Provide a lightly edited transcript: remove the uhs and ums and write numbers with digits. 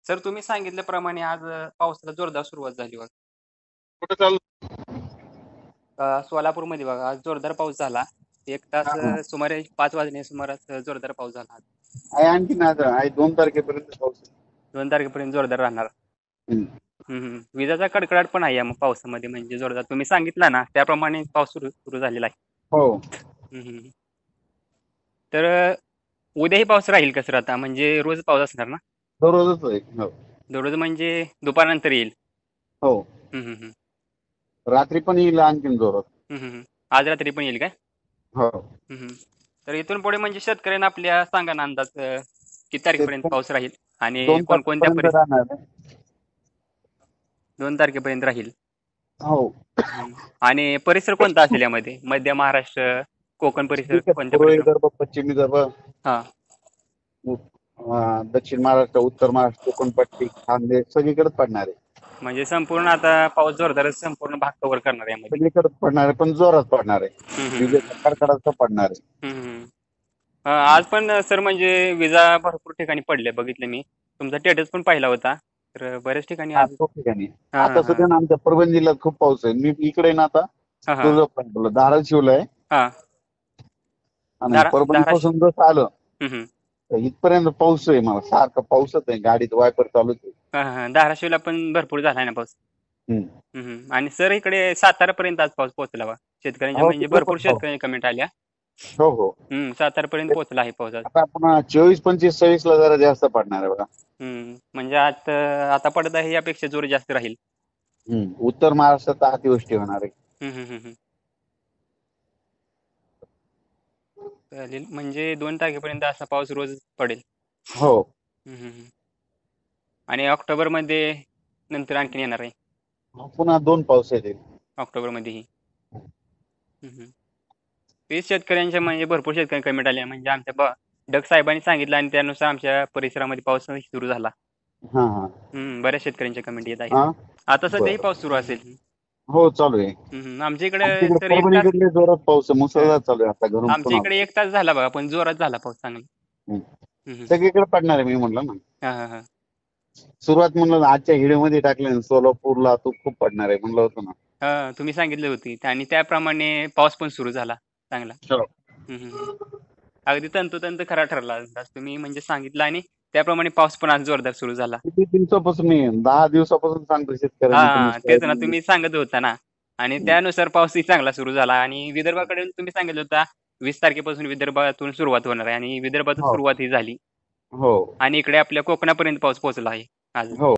Sir तुम्ही सांगितल्याप्रमाणे आज पावसाला जोरदार सुरुवात झाली बघा. कुठं चालू? सोलापूरमध्ये बघा आज जोरदार पाऊस झाला. एक तास हा, हा. सुमारे 5 वाजण्या सुमारास जोरदार पाऊस झाला आज. आहे आणखीन आता आहे 2 तारखेपर्यंत पाऊस आहे. 2 तारखेपर्यंत जोरदार राहणार. हम्म. विजाचा कडकडाट पण आहे या मग पावसामध्ये म्हणजे जोरदार तुम्ही सांगितला ना त्याप्रमाणे पाऊस सुरू सुरू झालेला आहे. हो, तर उद्याही पाऊस राहील का सर आता म्हणजे रोज पाऊस असणार ना? दररोजच आहे. हो, दररोज म्हणजे दुपारनंतर येईल. हो. हम्म, हम्म, हम्म. रात्री पण येईल आणखीन जोरात. हम्म, हम्म. आज रात्री पण येईल काय? हो. हम्म. तर इथून पुढे म्हणजे शेतकऱ्यांना आपल्या सांगा ना अंदाज किती ते तारखेपर्यंत पाऊस राहील आणि दोन कोणकोणत्या तारखेपर्यंत राहणार आहे. 2 तारखेपर्यंत राहील. हो. आणि परिसर कोणता असेल यामध्ये मध्य महाराष्ट्र कोकण परिसर ठीक आहे. कोणत्या पूर्व परिसर? विदर्भ, पश्चिम विदर्भ, हा. दक्षिण महाराष्ट्र, उत्तर महाराष्ट्र, कोकणपट्टी, खानदेश सगळीकडेच पडणार आहे. म्हणजे संपूर्ण आता पाऊस जोरदार संपूर्ण भाग कव्हर करणार यामध्ये. सगळीकडेच पडणार आहे, पण जोरात पडणार आहे. हम्म, हम्म, विजेचा कडकडाट पडणार आहे. हम्म, हम्म. आज पण सर म्हणजे विजा भरपूर ठिकाणी पडले बघितले मी. तुमचा स्टेटस पण पाहिला होता. तर बऱ्याच ठिकाणी हा, आज. खूप ठिकाणी. हा, आता हा, सध्या ना आमच्या परभणी जिल्ह्यात खूप पाऊस आहे. मी इकडे ना आता हा, हा, तुळजापूर धाराशिवला आहे. हा. आणि परभणी धाराशिव. पासून जसं आलं हम्म, हम्म. तर इथपर्यंत पाऊस आहे. मला सारखा पाऊसच आहे. गाडीत वायपर चालूच आहे. हा, हा. धाराशिवला पण भरपूर झालाय ना पाऊस. हम्म. आणि सर इकडे सातारापर्यंत आज पाऊस पोहोचला बा. शेतकऱ्यांच्या हो, म्हणजे तिकडे पण भरपूर पाऊस. शेतकऱ्यांच्या कमेंट आल्या. हो, हो. सातारापर्यंत पोहोचला आहे पाऊस आज. आता आपण 24, 25, 26 ला जरा जास्त पडणार आहे बघा. म्हणजे आता पडत आहे यापेक्षा जोर जास्त राहील. उत्तर महाराष्ट्रात अतिवृष्टी होणार आहे. हम्म. चालेल म्हणजे 2 तारखेपर्यंत असा पाऊस रोज पडेल. हो. आणि ऑक्टोबर मध्ये नंतर आणखीन येणार आहे. पुन्हा 2 पाऊस येतील. ऑक्टोबर मध्येही. तेच शेतकऱ्यांच्या म्हणजे भरपूर शेतकरी कमेंट आले म्हणजे आमच्या डग साहेबांनी सांगितलं आणि त्यानुसार आमच्या परिसरामध्ये पाऊस सुरू झाला. हा, हा. बऱ्याच शेतकऱ्यांच्या कमेंट येत आहेत. हा? आता सध्याही बरं. पाऊस सुरू असेल. हो, चालू आहे. आमच्या इकडे आमच्याकडे तर 1 तास. परभणीकडे जोरात पाऊस आहे. मुसळधार चालू आहे. आता घरून आमच्या पुन्हा इकडे 1 तास झाला बघा पण जोरात झाला पाऊस चांगला. सगळीकडे पडणार आहे. मी म्हणलं ना, हा. सुरुवात म्हणलं आजच्या व्हिडिओ टाकले सोलापूरला तो खूप पडणार आहे म्हणलं होतं ना. तुम्ही सांगितले होते आणि त्याप्रमाणे पाऊस पण सुरू झाला चांगला. हो. अगदी तंतोतंत खरा ठरला अंदाज तुम्ही म्हणजे सांगितलं आणि त्याप्रमाणे पाऊस पण आज जोरदार सुरू झाला. किती दिवसापासून मी 10 दिवसापासून सांगतो शेतकऱ्यांना तुम्ही तेच ना सोयाबीन. तुम्ही सांगत होता ना आणि त्यानुसार पाऊसही चांगला सुरू झाला आणि विदर्भाकडे तुम्ही सांगितलं होता 20 तारखेपासून विदर्भातून सुरुवात होणार आहे आणि विदर्भातून हो, सुरुवात ही झाली हो, आणि इकडे आपल्या कोकणापर्यंत पाऊस पोहोचला आहे आज. हो.